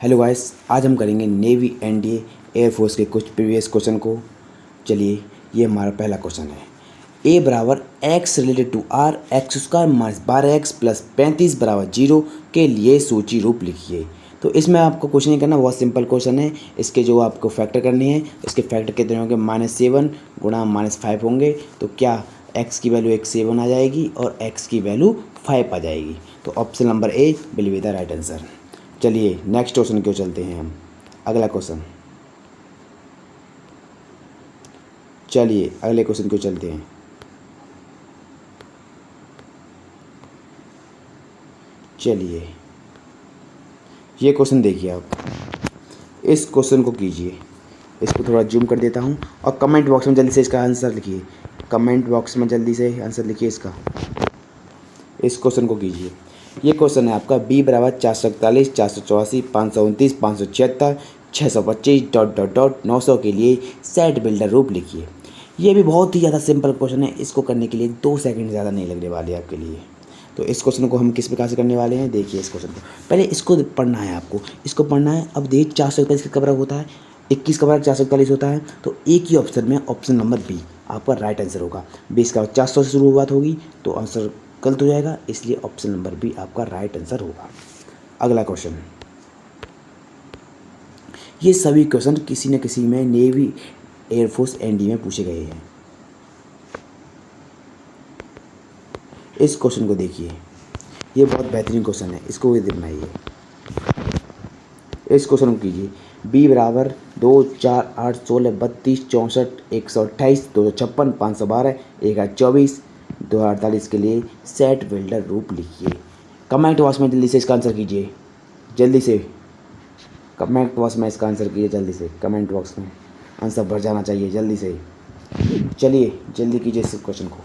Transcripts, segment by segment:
Hello guys, आज हम करेंगे नेवी एनडीए एयरफोर्स के कुछ प्रीवियस क्वेश्चन को। चलिए, ये हमारा पहला क्वेश्चन है। ए बराबर x related to R x square minus 12x plus 35 बराबर 0 के लिए सूची रूप लिखिए। तो इसमें आपको कुछ नहीं करना, बहुत सिंपल क्वेश्चन है। इसके जो आपको फैक्टर करने हैं, इसके फैक्टर कितने होंगे? -7 गुणा -5 होंगे। तो क्या x की वैल्यू 7 आ जाएगी और x की वैल्यू 5 आ जाएगी। तो option number A will be the right answer. चलिए नेक्स्ट क्वेश्चन क्यों चलते हैं हम। अगला क्वेश्चन, चलिए अगले क्वेश्चन क्यों चलते हैं। चलिए ये क्वेश्चन देखिए आप, इस क्वेश्चन को कीजिए। इसको थोड़ा जूम कर देता हूँ और कमेंट बॉक्स में जल्दी से इसका आंसर लिखिए। कमेंट बॉक्स में जल्दी से आंसर लिखिए इसका। इस क्वेश्चन को कीजिए। ये क्वेश्चन है आपका बी बराबर 441 484 529 576 625 डॉट डॉट डॉट 900 के लिए सेट बिल्डर रूप लिखिए। ये भी बहुत ही ज़्यादा सिंपल क्वेश्चन है। इसको करने के लिए 2 सेकंड ज़्यादा नहीं लगने वाले आपके लिए। तो इस क्वेश्चन को हम किस प्रकार से करने वाले हैं, देखिए इस क्वेश्चन को। पहले इसको पढ़ना है आपको, इसको पढ़ना है। अब देखिए 441 का बराबर होता है 21 का बराबर 441 होता है। तो एक ही ऑप्शन में ऑप्शन नंबर बी आपका राइट आंसर होगा। 20 का 400 से शुरुआत होगी तो आंसर गलत हो जाएगा, इसलिए ऑप्शन नंबर बी आपका राइट आंसर होगा। अगला क्वेश्चन, ये सभी क्वेश्चन किसी न किसी में नेवी एयरफोर्स एनडी में पूछे गए हैं। इस क्वेश्चन को देखिए, ये बहुत बेहतरीन क्वेश्चन है, इसको भी बनाइए। इस क्वेश्चन को कीजिए। बी बराबर 2 4 8 16 32 64 128 256 512 1024 2048 के लिए सेट बिल्डर रूप लिखिए। कमेंट बॉक्स में जल्दी से इसका आंसर कीजिए। जल्दी से कमेंट बॉक्स में इसका आंसर कीजिए। जल्दी से कमेंट बॉक्स में आंसर भर जाना चाहिए जल्दी से। चलिए जल्दी कीजिए इस क्वेश्चन को।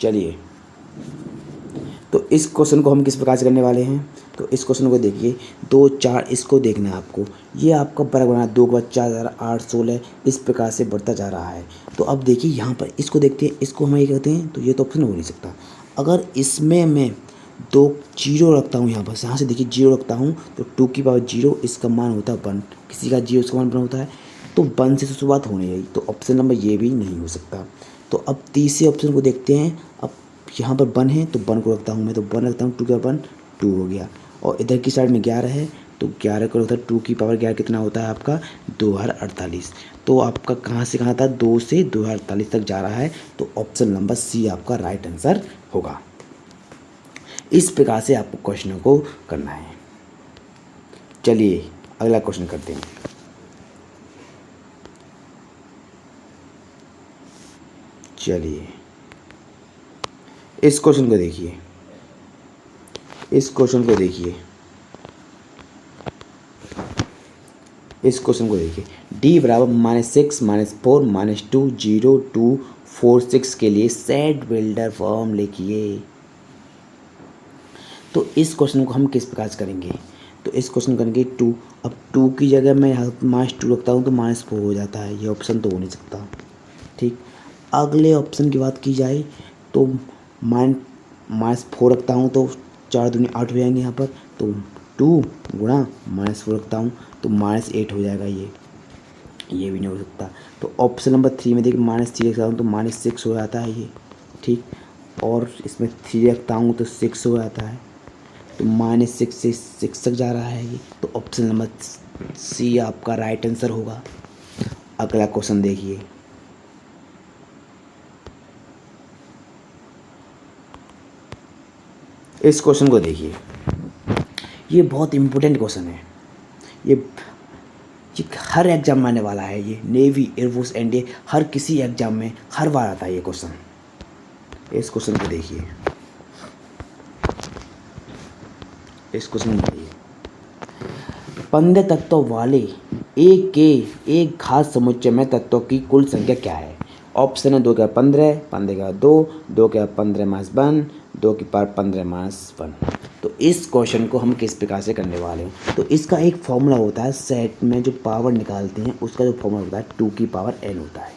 चलिए, तो इस क्वेश्चन को हम किस प्रकार से करने वाले हैं। तो इस क्वेश्चन को देखिए, 2 4 इसको देखना है आपको। ये आपका बड़ा बना 2 का 4 8 16 इस प्रकार से बढ़ता जा रहा है। तो अब देखिए यहाँ पर इसको देखते हैं, इसको हम ये कहते हैं। तो ये तो ऑप्शन हो नहीं सकता। अगर इसमें मैं 2 जीरो रखता हूँ, यहाँ पर यहाँ से देखिए जीरो रखता हूँ तो 2 की पावर 0 इसका मान होता है 1। किसी का जीरो इसका मान 1 होता है, तो 1 से तो शुरुआत होनी चाहिए। तो ऑप्शन नंबर ये भी नहीं हो सकता। तो अब तीसरे ऑप्शन को देखते हैं। अब यहाँ पर 1 है तो 1 को रखता हूँ मैं, तो 1 रखता हूँ, 2 का 1 2 हो गया। और इधर की साइड में 11 है तो 11 को रखता है, 2 की पावर 11 कितना होता है आपका 2048। तो आपका कहाँ से कहाँ था, 2 से 2048 तक जा रहा है। तो ऑप्शन नंबर सी आपका राइट आंसर होगा। इस प्रकार से आपको क्वेश्चनों को करना है। चलिए अगला क्वेश्चन करते हैं। चलिए इस क्वेश्चन को देखिए। इस क्वेश्चन को देखिए। इस क्वेश्चन को देखिए। डी बराबर -6 -4 -2 0 2 4 6 के लिए सेट बिल्डर फॉर्म लिखिए। तो इस क्वेश्चन को हम किस प्रकार से करेंगे। तो इस क्वेश्चन करेंगे 2। अब 2 की जगह मैं यहाँ -2 रखता हूँ तो -4 हो जाता है। ये ऑप्शन तो हो नहीं सकता। ठीक, अगले ऑप्शन की बात की जाए तो -4 रखता हूँ तो 4 दूनी 8 हो जाएंगे यहाँ पर। तो 2 गुणा -4 रखता हूँ तो -8 हो जाएगा। ये भी नहीं हो सकता। तो ऑप्शन नंबर 3 में देखिए -3 रखता हूँ तो -6 हो जाता है ये। ठीक, और इसमें 3 रखता हूँ तो 6 हो जाता है। तो -6 से 6 तक जा रहा है ये। तो ऑप्शन नंबर सी आपका राइट आंसर होगा। अगला क्वेश्चन देखिए। इस क्वेश्चन को देखिए, ये बहुत इम्पोर्टेंट क्वेश्चन है। ये हर एग्जाम में आने वाला है। ये नेवी एयरफोर्स एनडीए हर किसी एग्जाम में हर बार आता है ये क्वेश्चन। इस क्वेश्चन को देखिए। इस क्वेश्चन को देखिए। 15 तत्वों वाले एक घात समुच्चय में तत्वों की कुल संख्या क्या है। ऑप्शन है 2 का 15 15 का 2 2 का 15 - 1 2 की पावर 15 - 1। तो इस क्वेश्चन को हम किस प्रकार से करने वाले हैं। तो इसका एक फॉर्मूला होता है, सेट में जो पावर निकालते हैं उसका जो फॉर्मूला होता है 2 की पावर n होता है।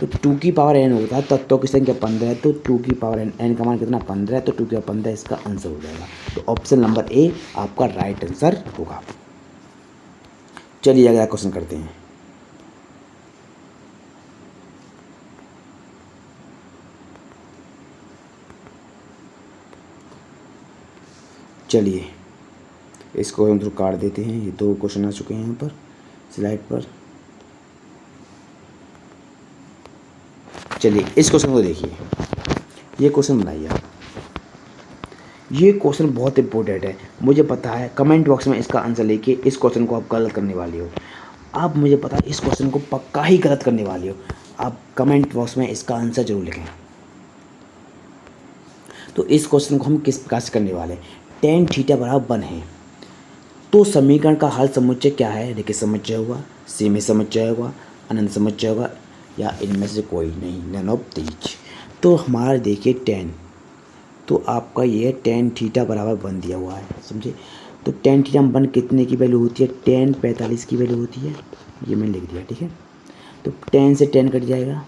तो 2 की पावर n होता है, तत्वों की संख्या 15 है, तो 2 की पावर n का मान कितना 15 है, तो 2 की पावर 15 इसका आंसर हो जाएगा। तो ऑप्शन नंबर ए आपका राइट आंसर होगा। चलिए अगला क्वेश्चन करते हैं। चलिए इसको हम थोड़ा काट देते हैं, ये 2 क्वेश्चन आ चुके हैं यहाँ पर स्लाइड पर। चलिए इस क्वेश्चन को देखिए, ये क्वेश्चन बनाइए आप। ये क्वेश्चन बहुत इंपॉर्टेंट है, मुझे पता है कमेंट बॉक्स में इसका आंसर लेके इस क्वेश्चन को आप गलत करने वाले हो। आप मुझे पता है इस क्वेश्चन को पक्का ही गलत करने वाले हो। आप कमेंट बॉक्स में इसका आंसर जरूर लिखें। तो इस क्वेश्चन को हम किस प्रकार से करने वाले हैं, टेन थीटा बराबर 1 है, तो समीकरण का हल समुच्चय क्या है, रेखीय समुच्चय होगा, सीमित समुच्चय होगा, अनंत समुच्चय होगा, या इनमें से कोई नहीं, नन ऑफ दीज। तो हमारा देखिए 10, तो आपका ये टेन थीटा बराबर 1 दिया हुआ है, समझे। तो टेन थीटा में 1 कितने की वैल्यू होती है, 10 45 की वैल्यू होती है, ये मैंने लिख दिया, ठीक है। तो 10 से 10 कट जाएगा,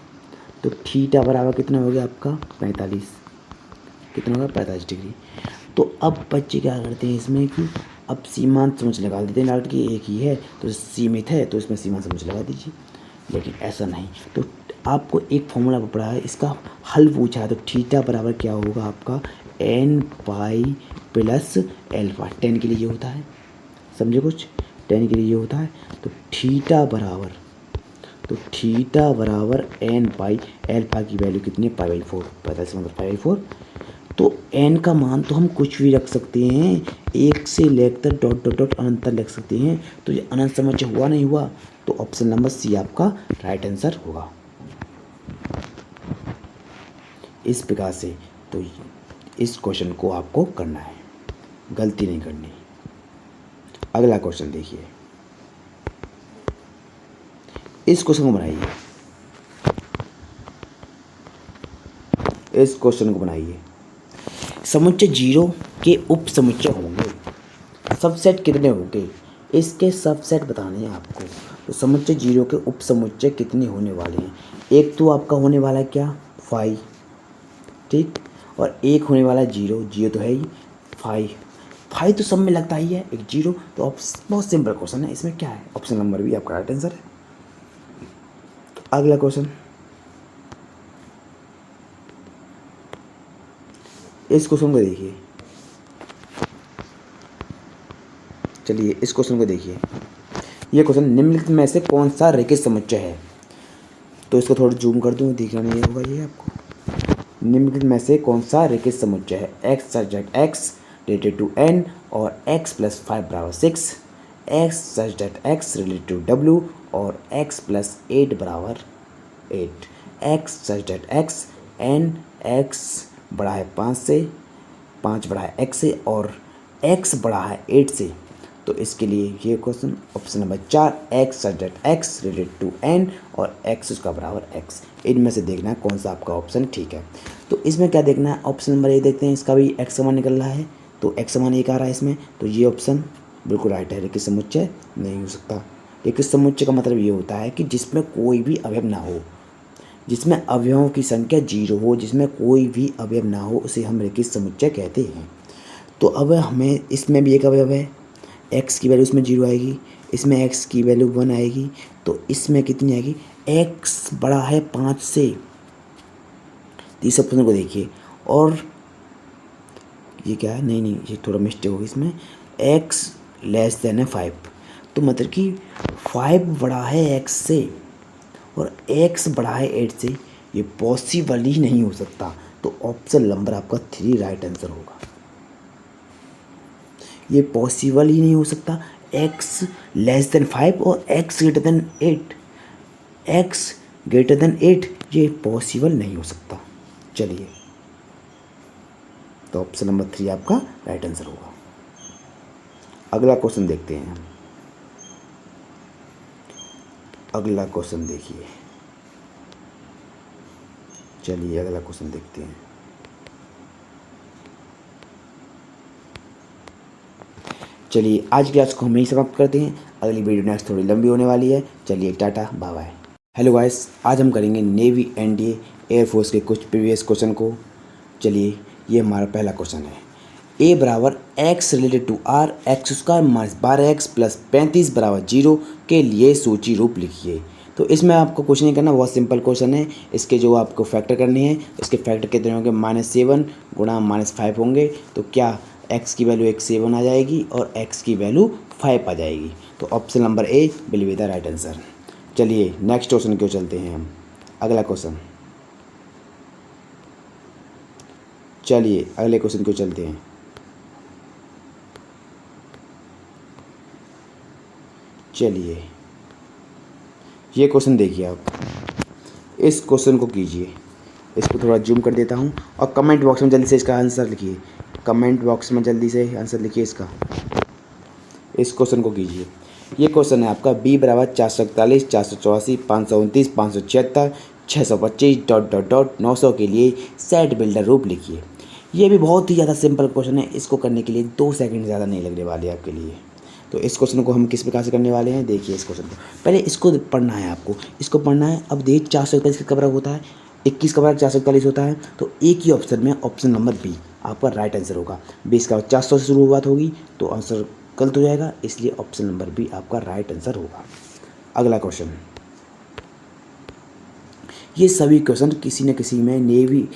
तो थीटा बराबर कितना हो गया आपका 45, कितना होगा 45 डिग्री। तो अब बच्चे क्या करते हैं इसमें कि अब सीमांत समुच्चय निकाल देते हैं, डायरेक्ट कि एक ही है तो सीमित है तो इसमें सीमांत समुच्चय लगा दीजिए, लेकिन ऐसा नहीं। तो आपको एक फॉर्मूला पड़ा है, इसका हल पूछा है, तो थीटा बराबर क्या होगा आपका n पाई प्लस एल्फा, 10 के लिए ये होता है, समझे कुछ, 10 के लिए ये होता है। तो थीटा बराबर n पाई, एल्फा की वैल्यू कितनी है π/4, 45 मतलब π/4। तो n का मान तो हम कुछ भी रख सकते हैं, 1 से लेकर डॉट डॉट डॉट अनंत तक लिख सकते हैं। तो ये अनंत समुच्चय हुआ नहीं हुआ, तो ऑप्शन नंबर सी आपका राइट आंसर होगा। इस प्रकार से तो इस क्वेश्चन को आपको करना है, गलती नहीं करनी। अगला क्वेश्चन देखिए, इस क्वेश्चन को बनाइए, इस क्वेश्चन को बनाइए। समुच्चय 0 के उप समुच्चय होंगे, सबसेट कितने होंगे, इसके सबसेट बताने हैं आपको। तो समुच्चय 0 के उप समुच्चय कितने होने वाले हैं, एक तो आपका होने वाला है क्या 5, ठीक, और एक होने वाला है 0 तो है ही, 5 तो सब में लगता ही है, एक 0। तो बहुत सिंपल क्वेश्चन है, इसमें क्या है, ऑप्शन नंबर भी आपका राइट आंसर है। अगला क्वेश्चन, इस क्वेश्चन को देखिए। चलिए इस क्वेश्चन को देखिए, ये क्वेश्चन निम्नलिखित में से कौन सा रेखीय समुच्चय है। तो इसको थोड़ा जूम कर दूँ, दिखना नहीं होगा ये आपको। निम्नलिखित में से कौन सा रेखीय समुच्चय है, x subject x related to n और x प्लस 5 बराबर 6, x subject x related to w और x प्लस 8 बराबर 8, x subject x n x बड़ा है 5 से, 5 बड़ा है x से और x बड़ा है 8 से। तो इसके लिए ये question option number 4, x subject x related to n और x उसका बराबर x, इनमें से देखना है कौन सा आपका ऑप्शन ठीक है। तो इसमें क्या देखना है, ऑप्शन नंबर ए देखते हैं, इसका भी x का मान निकल रहा है, तो x का मान 1 आ रहा है इसमें, तो ये ऑप्शन बिल्कुल राइट है, रेखीय समुच्चय नहीं हो सकता। रेखीय समुच्चय का मतलब ये होता है कि जिसमें कोई भी अवयव ना हो, जिसमें अवयवों की संख्या 0 हो, जिसमें कोई भी अवयव ना हो, उसे हम रेखीय समुच्चय कहते हैं। तो अब हमें इसमें भी एक अवयव है, x की वैल्यू इसमें 0 आएगी, इसमें x की वैल्यू 1 आएगी, तो इसमें कितनी आएगी, x बड़ा है 5 से। तीसरे ऑप्शन को देखिए, और ये क्या है, नहीं ये थोड़ा मिस्टेक होगी इसमें, x लेस देन है 5, तो मतलब कि 5 बड़ा है x से और x बड़ा है 8 से, ये पॉसिबल ही नहीं हो सकता। तो ऑप्शन नंबर आपका 3 राइट आंसर होगा। ये पॉसिबल ही नहीं हो सकता, x लेस देन 5 और x greater than 8, x greater than 8, ये पॉसिबल नहीं हो सकता। चलिए, तो ऑप्शन नंबर 3 आपका राइट आंसर होगा। अगला क्वेश्चन देखते हैं, अगला क्वेश्चन देखिए। चलिए अगला क्वेश्चन देखते हैं। चलिए आज की क्लास को हम यहीं समाप्त करते हैं, अगली वीडियो नेक्स्ट थोड़ी लंबी होने वाली है। चलिए tata bye bye. Hello guys, आज हम करेंगे नेवी एनडीए एयरफोर्स के कुछ प्रीवियस क्वेश्चन को। चलिए, ये हमारा पहला क्वेश्चन है। ए बराबर x related to R x square minus 12x plus 35 बराबर 0 के लिए सूची रूप लिखिए। तो इसमें आपको कुछ नहीं करना, बहुत सिंपल क्वेश्चन है। इसके जो आपको फैक्टर करने हैं, इसके फैक्टर कितने होंगे? -7 गुणा -5 होंगे। तो क्या x की वैल्यू 7 आ जाएगी और x की वैल्यू 5 आ जाएगी। तो option number A will be the right answer. चलिए नेक्स्ट क्वेश्चन क्यों चलते हैं हम। अगला क्वेश्चन, चलिए अगले क्वेश्चन क्यों चलते हैं। चलिए ये क्वेश्चन देखिए आप, इस क्वेश्चन को कीजिए। इसको थोड़ा जूम कर देता हूँ और कमेंट बॉक्स में जल्दी से इसका आंसर लिखिए। कमेंट बॉक्स में जल्दी से आंसर लिखिए इसका। इस क्वेश्चन को कीजिए। ये क्वेश्चन है आपका बी बराबर 441, 484, 529, 576, 625 डॉट डॉट डॉट 900 के लिए सेट बिल्डर रूप लिखिए। ये भी बहुत ही ज़्यादा सिंपल क्वेश्चन है। इसको करने के लिए 2 सेकंड ज़्यादा नहीं लगने वाले आपके लिए। तो इस क्वेश्चन को हम किस प्रकार से करने वाले हैं, देखिए इस क्वेश्चन को। पहले इसको पढ़ना है आपको, इसको पढ़ना है। अब देखिए 441 किसका बराबर होता है? 21 का बराबर 441 होता है। तो एक ही ऑप्शन में ऑप्शन नंबर बी आपका राइट आंसर होगा। 20 का 400 से शुरुआत होगी तो आंसर गलत हो जाएगा, इसलिए ऑप्शन नंबर बी आपका राइट आंसर होगा। अगला क्वेश्चन, ये सभी क्वेश्चन किसी न किसी में नेवी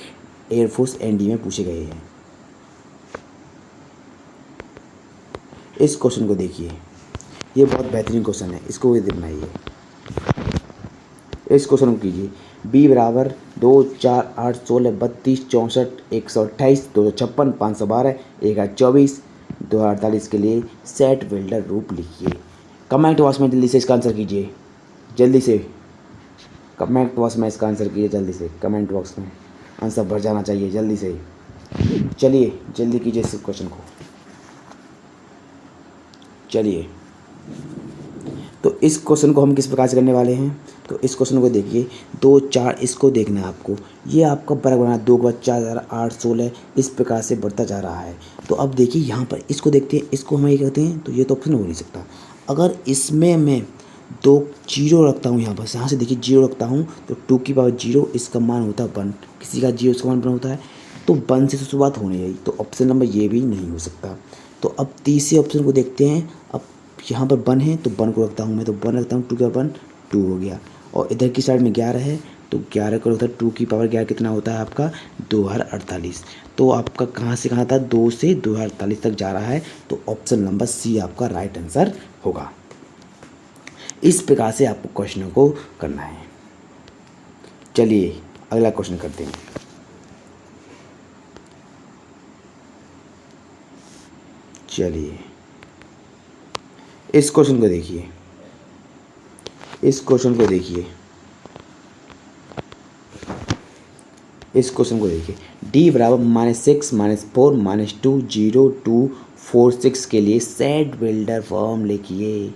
एयरफोर्स एनडी में पूछे गए हैं। इस क्वेश्चन को देखिए, ये बहुत बेहतरीन क्वेश्चन है, इसको भी बनाइए। इस क्वेश्चन को कीजिए। बी बराबर 2, 4, 8, 16, 32, 64, 128, 256, 512, 1024, 2048 के लिए सेट बिल्डर रूप लिखिए। कमेंट बॉक्स में जल्दी से इसका आंसर कीजिए। जल्दी से कमेंट बॉक्स में इसका आंसर कीजिए। जल्दी से कमेंट बॉक्स में आंसर भर जाना चाहिए जल्दी से। चलिए जल्दी कीजिए इस क्वेश्चन को। चलिए, तो इस क्वेश्चन को हम किस प्रकार से करने वाले हैं। तो इस क्वेश्चन को देखिए, 2, 4 इसको देखना है आपको। ये आपका बराबर बना 2 का 4, 8, 16 इस प्रकार से बढ़ता जा रहा है। तो अब देखिए यहाँ पर इसको देखते हैं, इसको हम ये कहते हैं। तो ये तो ऑप्शन हो नहीं सकता। अगर इसमें मैं 2 जीरो रखता हूँ, यहाँ पर यहाँ से देखिए जीरो रखता हूँ, तो 2 की पावर 0 इसका मान होता है 1। किसी का 0 इसका मान 1 होता है, तो 1 से तो शुरुआत होनी है। तो ऑप्शन नंबर ये भी नहीं हो सकता। तो अब तीसरे ऑप्शन को देखते हैं। अब यहाँ पर 1 है तो 1 को रखता हूँ मैं, तो 1 रखता हूँ। 2 का 1 2 हो गया। और इधर की साइड में 11 है, तो 11 का होता है 2 की पावर 11 कितना होता है आपका? 2048। तो आपका कहाँ से कहाँ था? 2 से 2048 तक जा रहा है। तो ऑप्शन नंबर सी आपका राइट आंसर होगा। इस प्रकार से आपको क्वेश्चनों को करना है। चलिए अगला क्वेश्चन करते हैं। चलिए इस क्वेश्चन को देखिए। इस क्वेश्चन को देखिए। इस क्वेश्चन को देखिए। डी बराबर -6, -4, -2, 0, 2, 4, 6 के लिए सेट बिल्डर फॉर्म लिखिए।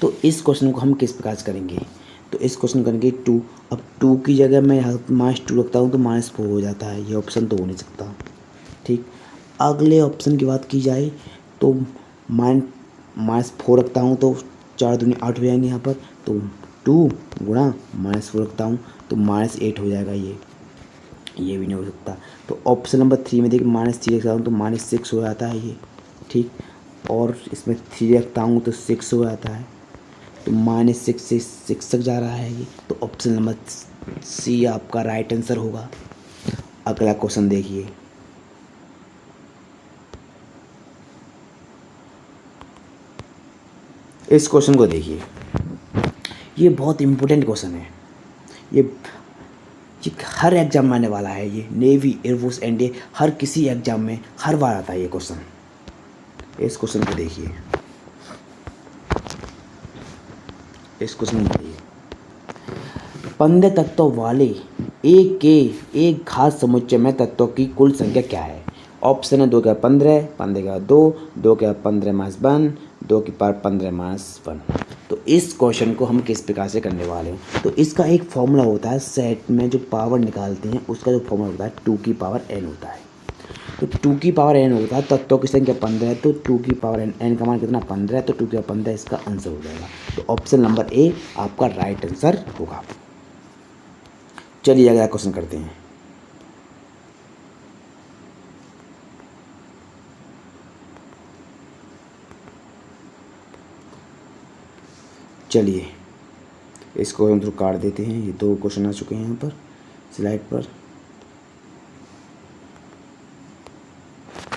तो इस क्वेश्चन को हम किस प्रकार से करेंगे। तो इस क्वेश्चन करेंगे 2। अब 2 की जगह मैं यहाँ -2 रखता हूँ तो -4 हो जाता है। ये ऑप्शन तो हो नहीं सकता। ठीक, अगले ऑप्शन की बात की जाए तो -4 रखता हूँ तो 4 दूनी 8 हो जाएंगे यहाँ पर। तो 2 गुणा -4 रखता हूँ तो -8 हो जाएगा। ये भी नहीं हो सकता। तो ऑप्शन नंबर 3 में देखिए -3 रखता हूँ तो -6 हो जाता है ये। ठीक, और इसमें 3 रखता हूँ तो 6 हो जाता है। तो -6 से 6 तक जा रहा है ये। तो ऑप्शन नंबर सी आपका राइट आंसर होगा। अगला क्वेश्चन देखिए। इस क्वेश्चन को देखिए, ये बहुत इम्पोर्टेंट क्वेश्चन है। ये हर एग्जाम में आने वाला है। ये नेवी एयरफोर्स एनडीए हर किसी एग्जाम में हर बार आता है ये क्वेश्चन। इस क्वेश्चन को देखिए। इस क्वेश्चन में देखिए, 15 तत्वों वाले एक घात समुच्चय में तत्वों की कुल संख्या क्या है। ऑप्शन है 2 के 15, 15 के 2, 2 के 15 - 1, 2 की पावर 15 - 1। तो इस क्वेश्चन को हम किस प्रकार से करने वाले हैं। तो इसका एक फॉर्मूला होता है, सेट में जो पावर निकालते हैं उसका जो फॉर्मूला होता है 2 की पावर n होता है। तो 2 की पावर n होता है तत्वों की संख्या 15 है, तो 2 की पावर n का मान कितना 15 है, तो 2 की पावर 15 इसका आंसर हो जाएगा। तो ऑप्शन नंबर ए आपका राइट आंसर होगा। चलिए अगला क्वेश्चन करते हैं। चलिए इसको हम थोड़ा काट देते हैं, ये 2 क्वेश्चन आ चुके हैं यहाँ पर स्लाइड पर।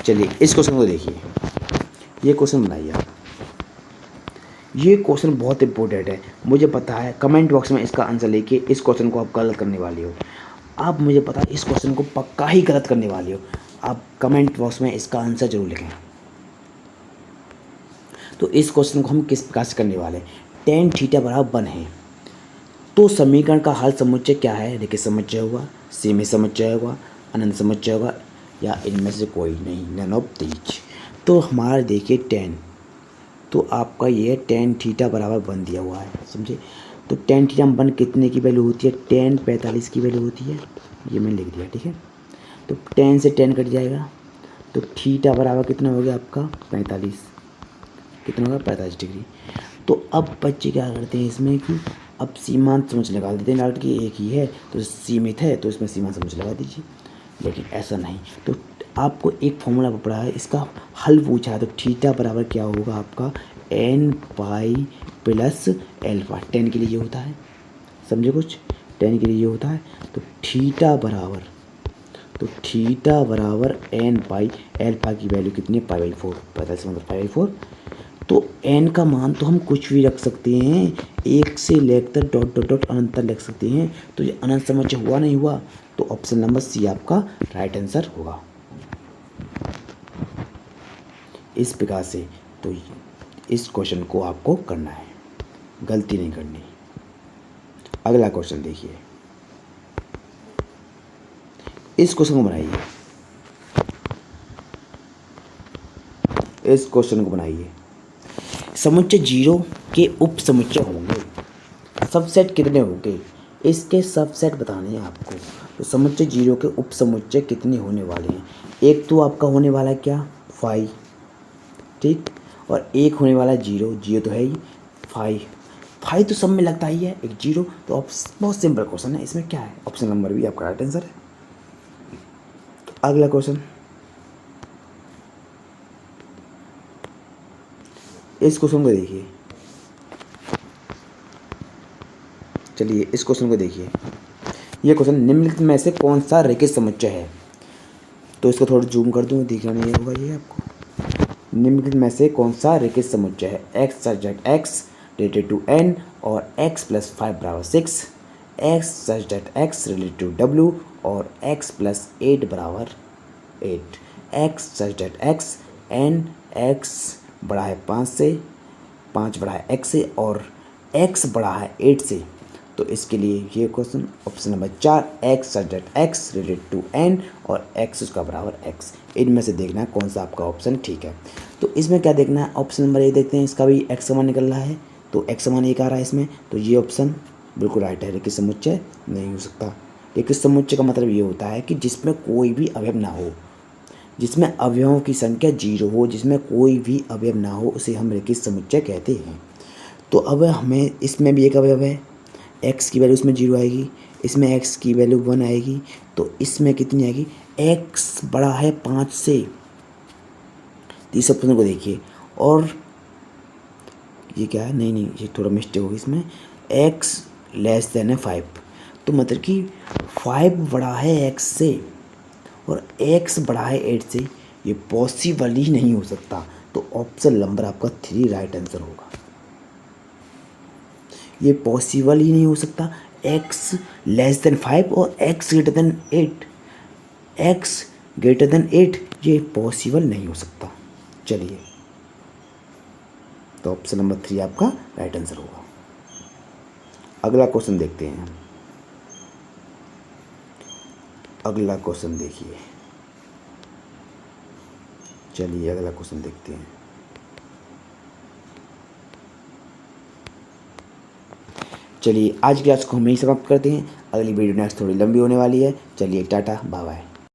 चलिए इस क्वेश्चन को देखिए, ये क्वेश्चन बनाइए आप। ये क्वेश्चन बहुत इंपॉर्टेंट है, मुझे पता है कमेंट बॉक्स में इसका आंसर लेके इस क्वेश्चन को आप गलत करने वाले हो। आप मुझे पता है इस क्वेश्चन को पक्का ही गलत करने वाले हो। आप कमेंट बॉक्स में इसका आंसर जरूर लिखें। तो इस क्वेश्चन को हम किस प्रकार से करने वाले हैं, टेन थीटा बराबर 1 है, तो समीकरण का हल समुच्चय क्या है, रेखीय समुच्चय होगा, सीमित समुच्चय होगा, अनंत समुच्चय होगा, या इनमें से कोई नहीं, नन ऑफ दीज। तो हमारा देखिए 10, तो आपका ये टेन थीटा बराबर 1 दिया हुआ है, समझे। तो टेन थीटा 1 कितने की वैल्यू होती है, 10 45 की वैल्यू होती है, ये मैंने लिख दिया, ठीक है। तो 10 से 10 कट जाएगा, तो थीटा बराबर कितना हो गया आपका 45, कितना होगा 45 डिग्री। तो अब बच्चे क्या करते हैं इसमें कि अब सीमांत समझ लगा देते हैं, डायरेक्ट कि एक ही है तो सीमित है तो इसमें सीमांत समझ लगा दीजिए, लेकिन ऐसा नहीं। तो आपको एक फॉर्मूला पड़ा है, इसका हल पूछा है, तो थीटा बराबर क्या होगा आपका n पाई प्लस एल्फा। 10 के लिए ये होता है, समझे कुछ, 10 के लिए ये होता है। तो थीटा बराबर n पाई, एल्फा की वैल्यू कितनी है π/4, 45 मतलब π/4। तो n का मान तो हम कुछ भी रख सकते हैं, 1 से लेकर डॉट डॉट डॉट अनंत तक लिख सकते हैं। तो ये अनंत समुच्चय हुआ नहीं हुआ, तो ऑप्शन नंबर सी आपका राइट आंसर होगा। इस प्रकार से तो इस क्वेश्चन को आपको करना है, गलती नहीं करनी। अगला क्वेश्चन देखिए, इस क्वेश्चन को बनाइए, इस क्वेश्चन को बनाइए। समुच्चय 0 के उप समुच्चय होंगे, सबसेट कितने होंगे, इसके सबसेट बताने हैं आपको। तो समुच्चय 0 के उप समुच्चय कितने होने वाले हैं, एक तो आपका होने वाला है क्या 5, ठीक, और एक होने वाला है 0 तो है ही 5 तो सब में लगता ही है, एक 0। तो बहुत सिंपल क्वेश्चन है, इसमें क्या है, ऑप्शन नंबर भी आपका राइट आंसर है। तो अगला क्वेश्चन, इस क्वेश्चन को देखिए। चलिए इस क्वेश्चन को देखिए, ये क्वेश्चन निम्नलिखित में से कौन सा रेखीय समुच्चय है। तो इसको थोड़ा जूम कर दूँ, दिखना नहीं होगा ये आपको। निम्नलिखित में से कौन सा रेखीय समुच्चय है, x such that x related to n और x + 5 = 6, x such that x related to w और x + 8 = 8, x such that x n x बड़ा है 5 से, 5 बड़ा है x से और x बड़ा है 8 से। तो इसके लिए ये question option number 4, x such that x related to n और x उसका बराबर x, इनमें से देखना है कौन सा आपका ऑप्शन ठीक है। तो इसमें क्या देखना है, ऑप्शन नंबर ए देखते हैं, इसका भी x समान निकल रहा है, तो x समान 1 आ रहा है इसमें, तो ये ऑप्शन बिल्कुल राइट है, रेखीय समुच्चय नहीं हो सकता। रेखीय समुच्चय का मतलब ये होता है कि जिसमें कोई भी अवयव ना हो, जिसमें अवयवों की संख्या 0 हो, जिसमें कोई भी अवयव ना हो, उसे हम रेखीय समुच्चय कहते हैं। तो अब हमें इसमें भी एक अवयव है, x की वैल्यू इसमें 0 आएगी, इसमें x की वैल्यू 1 आएगी, तो इसमें कितनी आएगी, x बड़ा है 5 से। इस ऑप्शन को देखिए, और ये क्या है, नहीं ये थोड़ा मिस्टेक होगी इसमें, x < 5, तो मतलब कि 5 बड़ा है x से और x बड़ा है 8 से, ये पॉसिबल ही नहीं हो सकता। तो ऑप्शन नंबर आपका 3 राइट आंसर होगा। ये पॉसिबल ही नहीं हो सकता, x < 5 और x greater than 8, ये पॉसिबल नहीं हो सकता। चलिए, तो ऑप्शन नंबर 3 आपका राइट आंसर होगा। अगला क्वेश्चन देखते हैं, अगला क्वेश्चन देखिए। चलिए अगला क्वेश्चन देखते हैं। चलिए आज की क्लास को हम यहीं समाप्त करते हैं, अगली वीडियो नेक्स्ट थोड़ी लंबी होने वाली है। चलिए टाटा बाय बाय।